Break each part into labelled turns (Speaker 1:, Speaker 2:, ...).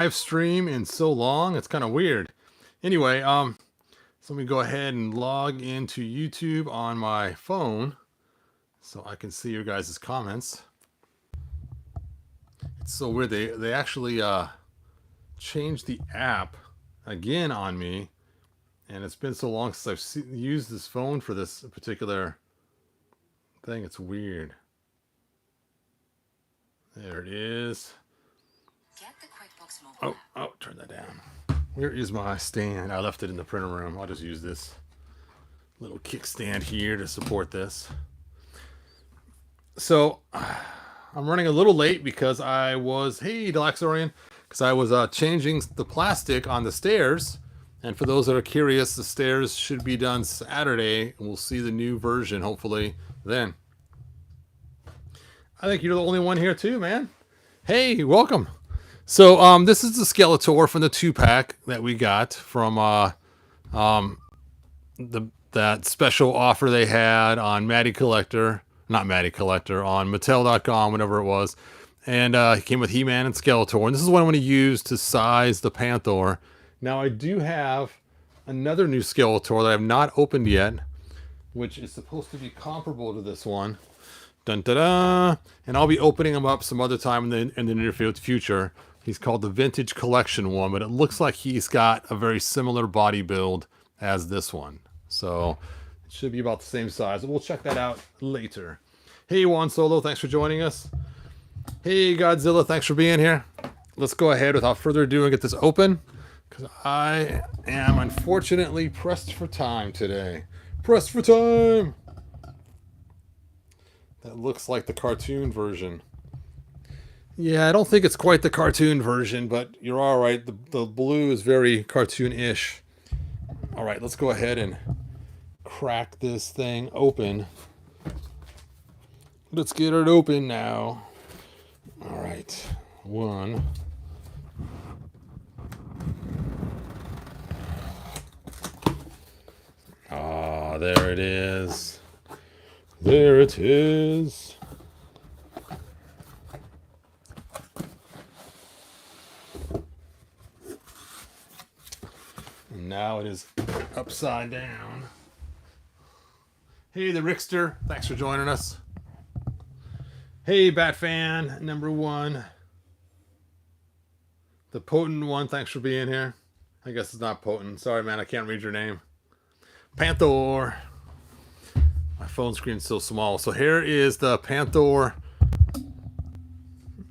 Speaker 1: Live stream in so long. It's kind of weird. Anyway, so let me go ahead and log into YouTube on my phone so I can see your guys' comments. It's so weird. They actually changed the app again on me, and it's been so long since I've used this phone for this particular thing. It's weird. There it is.
Speaker 2: Get the QuickBooks mobile app.
Speaker 1: Oh, turn that down. Where is my stand? I left it in the printer room. I'll just use this little kickstand here to support this. So I'm running a little late because I was, hey, Delaxorian, because I was changing the plastic on the stairs. And for those that are curious, the stairs should be done Saturday, and we'll see the new version hopefully then. I think you're the only one here too, man. Hey, welcome. So this is the Skeletor from the 2-pack that we got from that special offer they had on Matty Collector, not Matty Collector, on Mattel.com, whatever it was. And he came with He-Man and Skeletor. And this is what I'm going to use to size the Panthor. Now I do have another new Skeletor that I have not opened yet, which is supposed to be comparable to this one. Dun, da, da. And I'll be opening them up some other time in the near future. He's called the Vintage Collection one, but it looks like he's got a very similar body build as this one. So it should be about the same size. We'll check that out later. Hey, Juan Solo, thanks for joining us. Hey, Godzilla, thanks for being here. Let's go ahead without further ado and get this open, because I am unfortunately pressed for time today. Pressed for time! That looks like the cartoon version. Yeah, I don't think it's quite the cartoon version, but you're all right. The blue is very cartoon-ish. All right, let's go ahead and crack this thing open. Let's get it open now. All right, one. Ah, there it is. There it is. And now it is upside down. Hey, the Rickster. Thanks for joining us. Hey, Batfan, number one. The Potent one, thanks for being here. I guess it's not Potent. Sorry, man, I can't read your name. Panthor. My phone screen's so small. So here is the Panthor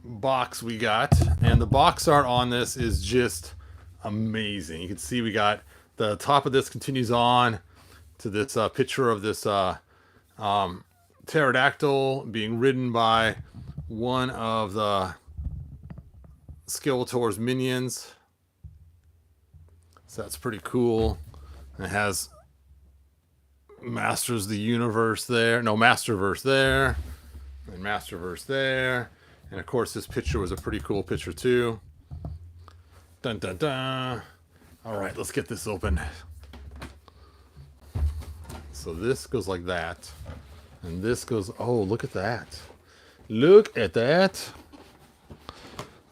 Speaker 1: box we got. And the box art on this is just amazing. You can see we got the top of this continues on to this picture of this pterodactyl being ridden by one of the Skeletor's minions. So that's pretty cool. And it has Masters of the Universe there. No, Masterverse there. And Masterverse there. And of course this picture was a pretty cool picture too. Dun dun dun. Alright, let's get this open. So this goes like that. And this goes, oh, look at that. Look at that.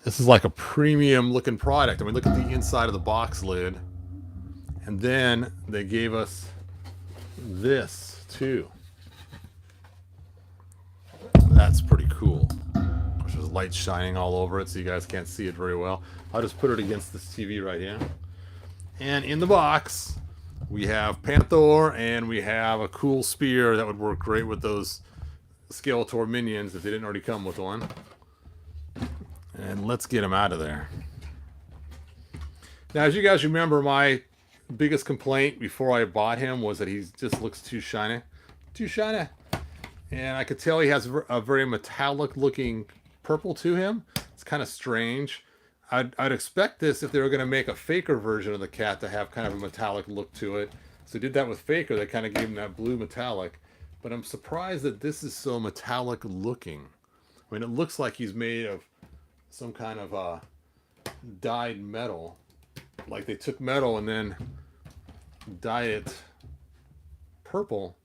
Speaker 1: This is like a premium looking product. I mean, look at the inside of the box lid. And then they gave us this too. That's pretty cool. There's light shining all over it so you guys can't see it very well. I'll just put it against this TV right here. And in the box, we have Panthor and we have a cool spear that would work great with those Skeletor minions if they didn't already come with one. And let's get him out of there. Now, as you guys remember, my biggest complaint before I bought him was that he just looks too shiny. Too shiny. And I could tell he has a very metallic looking purple to him. It's kind of strange. I'd expect this if they were going to make a Faker version of the cat to have kind of a metallic look to it. So they did that with Faker. They kind of gave him that blue metallic. But I'm surprised that this is so metallic looking. I mean, it looks like he's made of some kind of dyed metal. Like they took metal and then dyed it purple,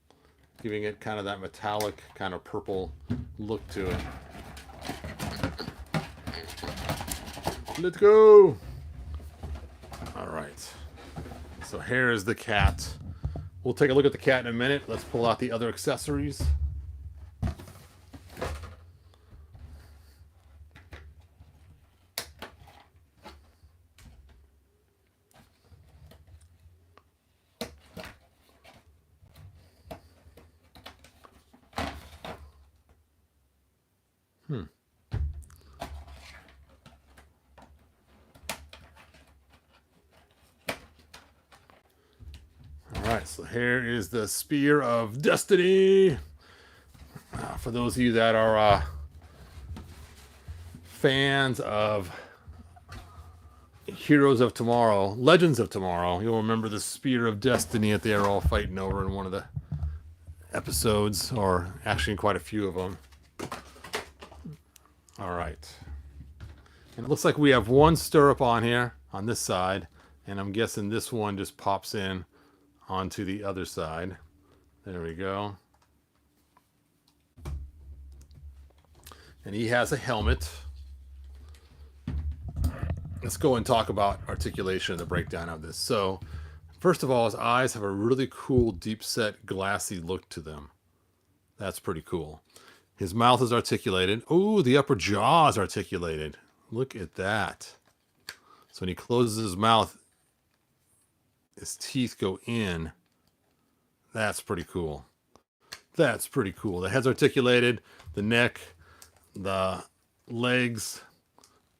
Speaker 1: giving it kind of that metallic kind of purple look to it. Let's go. All right. So here is the cat. We'll take a look at the cat in a minute. Let's pull out the other accessories. Alright, so here is the Spear of Destiny. For those of you that are fans of Heroes of Tomorrow, Legends of Tomorrow, you'll remember the Spear of Destiny that they are all fighting over in one of the episodes, or actually in quite a few of them. Alright. And it looks like we have one stirrup on here, on this side, and I'm guessing this one just pops in onto the other side. There we go. And he has a helmet. Let's go and talk about articulation and the breakdown of this. So, first of all, his eyes have a really cool, deep-set, glassy look to them. That's pretty cool. His mouth is articulated. Oh, the upper jaw is articulated. Look at that. So when he closes his mouth, his teeth go in. That's pretty cool. That's pretty cool. The head's articulated, the neck, the legs,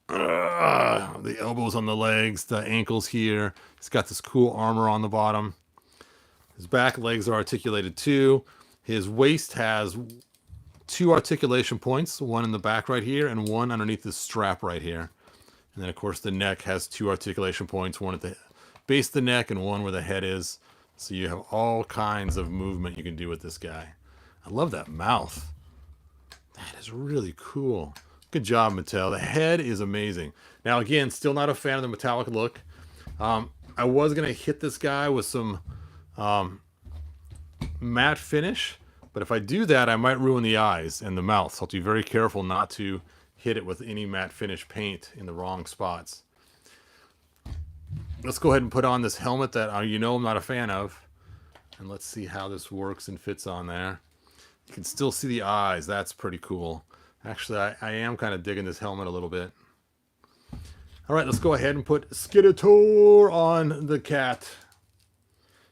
Speaker 1: the elbows on the legs, the ankles here. He's got this cool armor on the bottom. His back legs are articulated too. His waist has 2 articulation points, one in the back right here and one underneath this strap right here. And then, of course, the neck has 2 articulation points, one at the base of the neck and one where the head is. So you have all kinds of movement you can do with this guy. I love that mouth. That is really cool. Good job, Mattel. The head is amazing. Now, again, still not a fan of the metallic look. I was going to hit this guy with some matte finish, but if I do that, I might ruin the eyes and the mouth. So I'll have to be very careful not to hit it with any matte finish paint in the wrong spots. Let's go ahead and put on this helmet that you know I'm not a fan of. And let's see how this works and fits on there. You can still see the eyes. That's pretty cool. Actually, I am kind of digging this helmet a little bit. All right, let's go ahead and put Skeletor on the cat.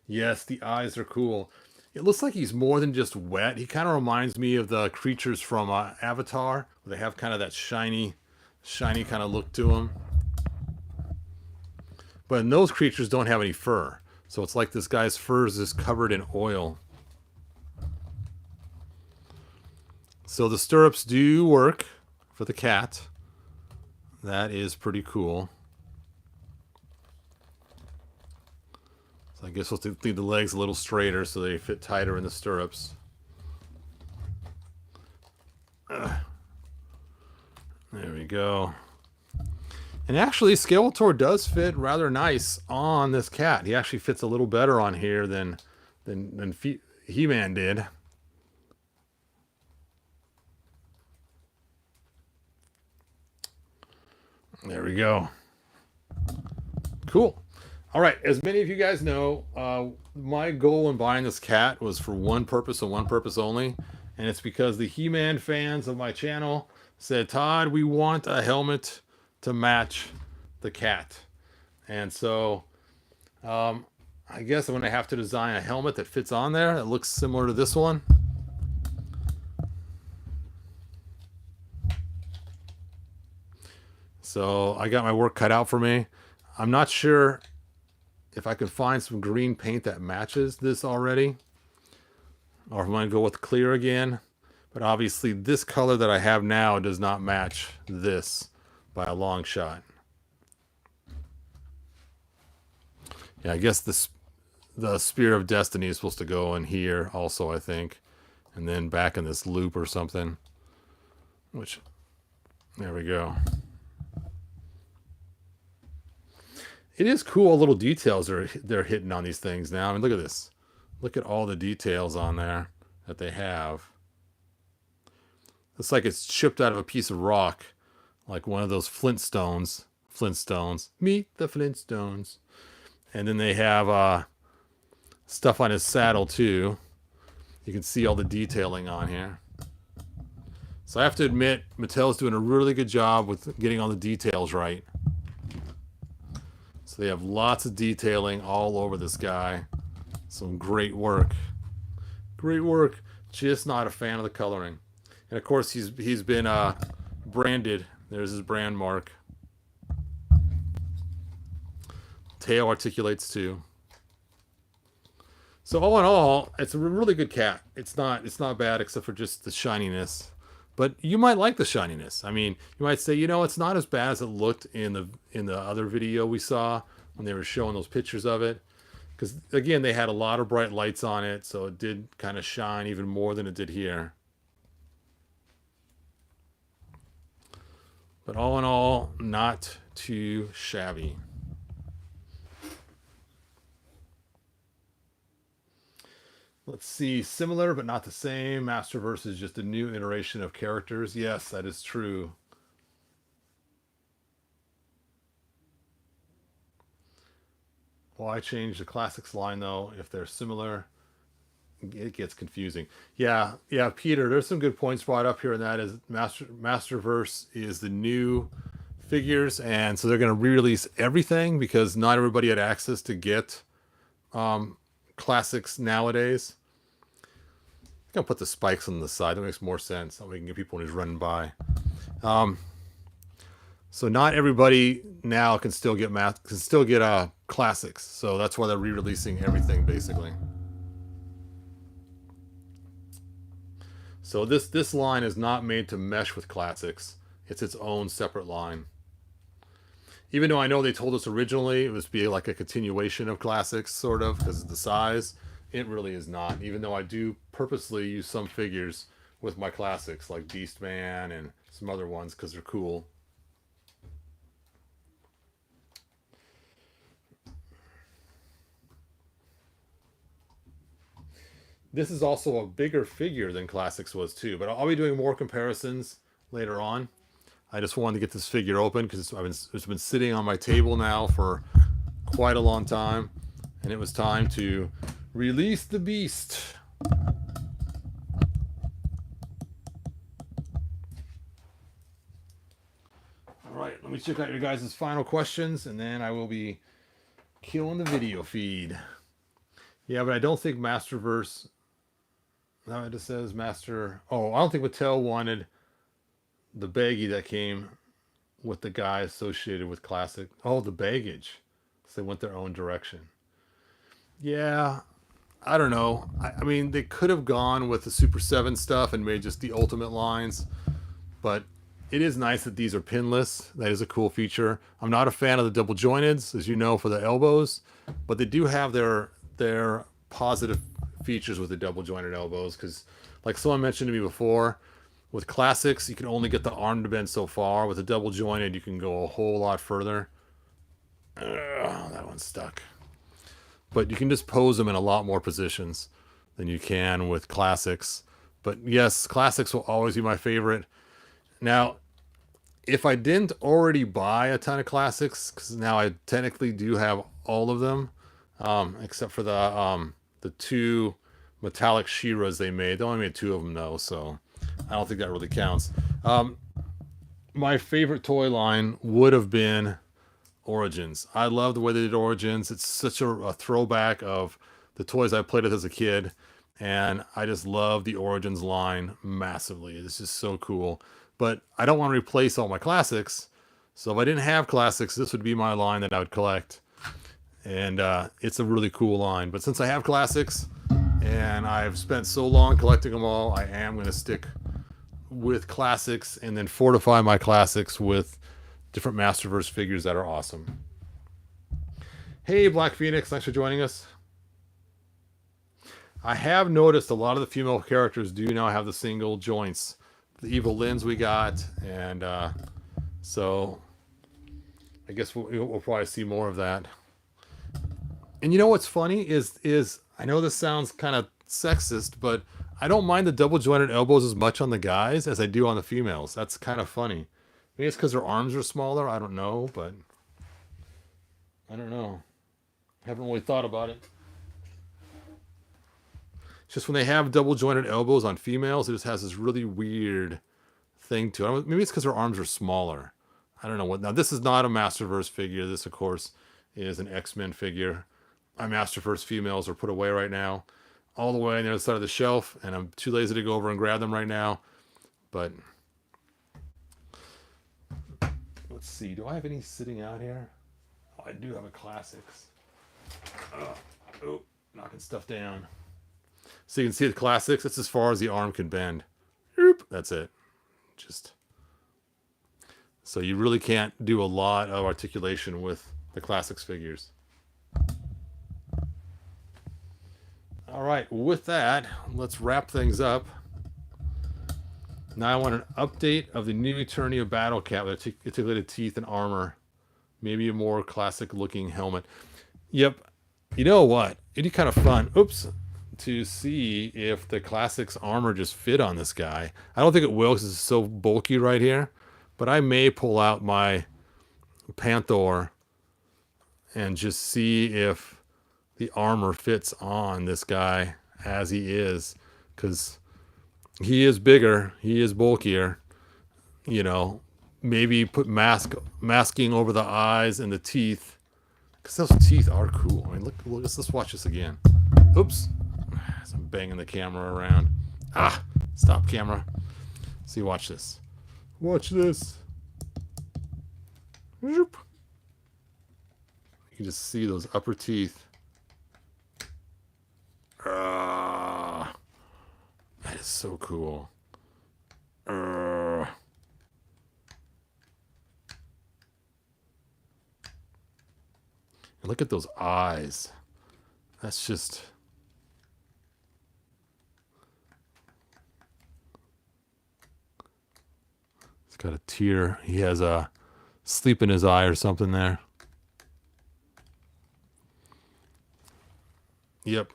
Speaker 1: Yes, the eyes are cool. It looks like he's more than just wet. He kind of reminds me of the creatures from Avatar. Where they have kind of that shiny kind of look to them. But those creatures don't have any fur. So it's like this guy's fur is just covered in oil. So the stirrups do work for the cat. That is pretty cool. So I guess we'll leave the legs a little straighter so they fit tighter in the stirrups. There we go. And actually, Skeletor does fit rather nice on this cat. He actually fits a little better on here than He-Man did. There we go. Cool. All right. As many of you guys know, my goal in buying this cat was for one purpose and one purpose only. And it's because the He-Man fans of my channel said, Todd, we want a helmet to match the cat. And so I guess I'm going to have to design a helmet that fits on there that looks similar to this one. So I got my work cut out for me. I'm not sure if I can find some green paint that matches this already, or if I'm going to go with clear again. But obviously this color that I have now does not match this by a long shot. Yeah, I guess the Spear of Destiny is supposed to go in here also, I think. And then back in this loop or something. Which, there we go. It is cool little details they're hitting on these things now. I mean, look at this. Look at all the details on there that they have. It's like it's chipped out of a piece of rock, like one of those Flintstones Flintstones. Meet the Flintstones. And then they have stuff on his saddle too. You can see all the detailing on here. So I have to admit, Mattel's doing a really good job with getting all the details right. So they have lots of detailing all over this guy. Some great work. Great work. Just not a fan of the coloring. And of course, he's been branded. There's his brand mark. Tail articulates too. So all in all, it's a really good cat. It's not bad except for just the shininess. But you might like the shininess. I mean, you might say, it's not as bad as it looked in the other video we saw when they were showing those pictures of it. Because again, they had a lot of bright lights on it, so it did kind of shine even more than it did here. But all in all, not too shabby. Let's see, similar but not the same. Masterverse is just a new iteration of characters. Yes, that is true. Why change the classics line though? If they're similar, it gets confusing. Yeah, Peter, there's some good points brought up here, and that is Masterverse is the new figures, and so they're going to re-release everything because not everybody had access to get classics nowadays. I'm gonna put the spikes on the side. That makes more sense. That way we can get people when he's running by. So not everybody now can still get classics. So that's why they're re-releasing everything basically. So this line is not made to mesh with classics. It's its own separate line. Even though I know they told us originally it was be like a continuation of classics, sort of, because of the size, it really is not. Even though I do purposely use some figures with my classics, like Beastman and some other ones, because they're cool. This is also a bigger figure than classics was too, but I'll be doing more comparisons later on. I just wanted to get this figure open because it's been sitting on my table now for quite a long time, and it was time to release the beast. All right, let me check out your guys' final questions, and then I will be killing the video feed. Yeah, but I don't think Masterverse. No, it just says Master. Oh, I don't think Mattel wanted the baggie that came with the guy associated with classic. Oh, the baggage. So they went their own direction. Yeah, I don't know. I mean, they could have gone with the Super 7 stuff and made just the ultimate lines, but it is nice that these are pinless. That is a cool feature. I'm not a fan of the double jointeds, as you know, for the elbows, but they do have their positive features with the double jointed elbows, because like someone mentioned to me before, with classics you can only get the arm to bend so far. With the double jointed you can go a whole lot further. That one's stuck. But you can just pose them in a lot more positions than you can with classics. But yes, classics will always be my favorite. Now, if I didn't already buy a ton of classics, because now I technically do have all of them, except for the two metallic She-Ras they made. They only made 2 of them though, so I don't think that really counts. My favorite toy line would have been Origins. I love the way they did Origins. It's such a throwback of the toys I played with as a kid, and I just love the Origins line massively. It's just so cool. But I don't want to replace all my classics, so if I didn't have classics, this would be my line that I would collect. And it's a really cool line. But since I have classics and I've spent so long collecting them all, I am going to stick with classics and then fortify my classics with different Masterverse figures that are awesome. Hey, Black Phoenix, thanks for joining us. I have noticed a lot of the female characters do now have the single joints. The Evil Lyns we got, and so I guess we'll probably see more of that. And you know what's funny is I know this sounds kind of sexist, but I don't mind the double jointed elbows as much on the guys as I do on the females. That's kind of funny. Maybe it's because their arms are smaller. I don't know, but I don't know. I haven't really thought about it. It's just when they have double jointed elbows on females, it just has this really weird thing to it. Maybe it's because their arms are smaller. I don't know what. Now, this is not a Masterverse figure. This, of course, is an X-Men figure. My Masterverse females are put away right now, all the way on the other side of the shelf, and I'm too lazy to go over and grab them right now. But let's see. Do I have any sitting out here? Oh, I do have a Classics. Oh, knocking stuff down. So you can see the Classics. That's as far as the arm can bend. Oop, that's it. Just so you really can't do a lot of articulation with the Classics figures. All right, with that, let's wrap things up. Now I want an update of the new Eternia Battle Cat with articulated teeth and armor. Maybe a more classic looking helmet. Yep. You know what? It'd be kind of fun. Oops. To see if the Classics armor just fit on this guy. I don't think it will because it's so bulky right here. But I may pull out my Panthor and just see if the armor fits on this guy as he is. Because he is bigger. He is bulkier. You know, maybe put masking over the eyes and the teeth. Because those teeth are cool. I mean, look, let's watch this again. Oops. As I'm banging the camera around. Ah, stop camera. See, watch this. Watch this. You can just see those upper teeth. That is so cool. And look at those eyes. That's just... He's got a tear. He has a sleep in his eye or something there. Yep.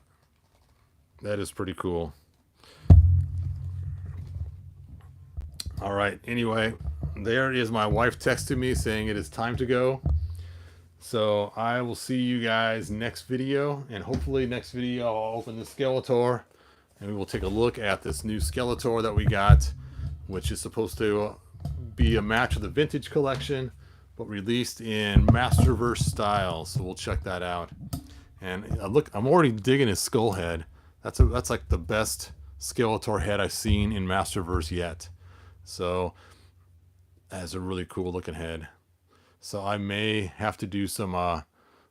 Speaker 1: That is pretty cool. All right. Anyway, there is my wife texting me saying it is time to go. So I will see you guys next video. And hopefully next video I'll open the Skeletor. And we will take a look at this new Skeletor that we got. Which is supposed to be a match of the vintage collection. But released in Masterverse style. So we'll check that out. And look, I'm already digging his skull head. That's like the best Skeletor head I've seen in Masterverse yet. So that is a really cool looking head. So I may have to do some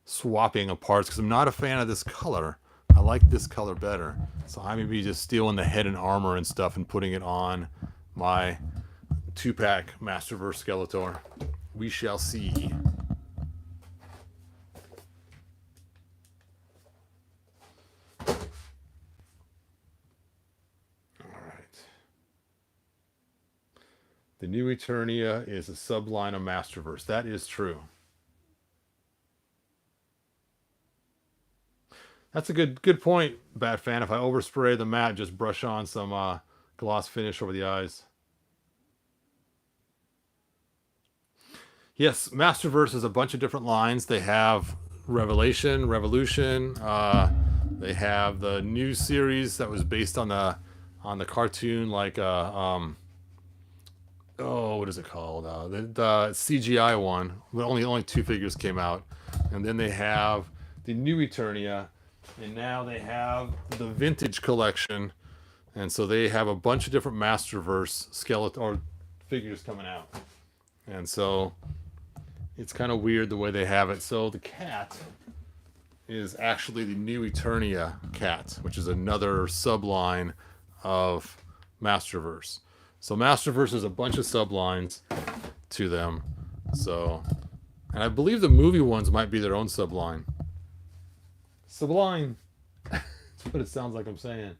Speaker 1: swapping of parts because I'm not a fan of this color. I like this color better. So I may be just stealing the head and armor and stuff and putting it on my 2-pack Masterverse Skeletor. We shall see. The new Eternia is a subline of Masterverse. That is true. That's a good point, Batfan. If I overspray the matte, just brush on some gloss finish over the eyes. Yes, Masterverse is a bunch of different lines. They have Revelation, Revolution. They have the new series that was based on the cartoon, like what is it called? The CGI one. But only 2 figures came out, and then they have the new Eternia, and now they have the vintage collection, and so they have a bunch of different Masterverse Skeletor figures coming out, and so it's kind of weird the way they have it. So the cat is actually the new Eternia cat, which is another subline of Masterverse. So Masterverse is a bunch of sublines to them. So, and I believe the movie ones might be their own subline. Sublime. That's what it sounds like I'm saying.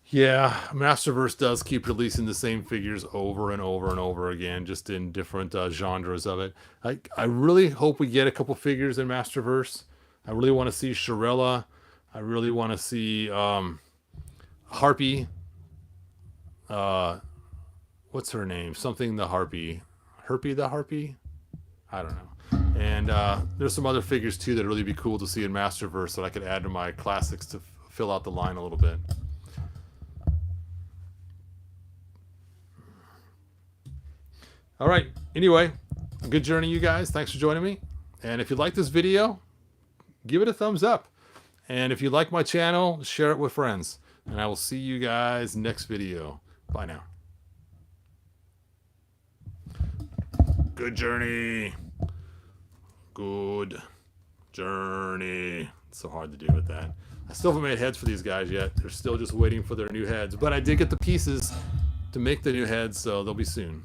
Speaker 1: Yeah, Masterverse does keep releasing the same figures over and over and over again, just in different genres of it. I really hope we get a couple figures in Masterverse. I really want to see Shirella. I really want to see Harpy. What's her name? Something the Harpy. Herpy the Harpy? I don't know. And there's some other figures too that would really be cool to see in Masterverse that I could add to my classics to fill out the line a little bit. All right. Anyway, good journey, you guys. Thanks for joining me. And if you like this video, give it a thumbs up. And if you like my channel, share it with friends. And I will see you guys next video. Bye now. Good journey. Good journey. It's so hard to do with that. I still haven't made heads for these guys yet. They're still just waiting for their new heads. But I did get the pieces to make the new heads, so they'll be soon.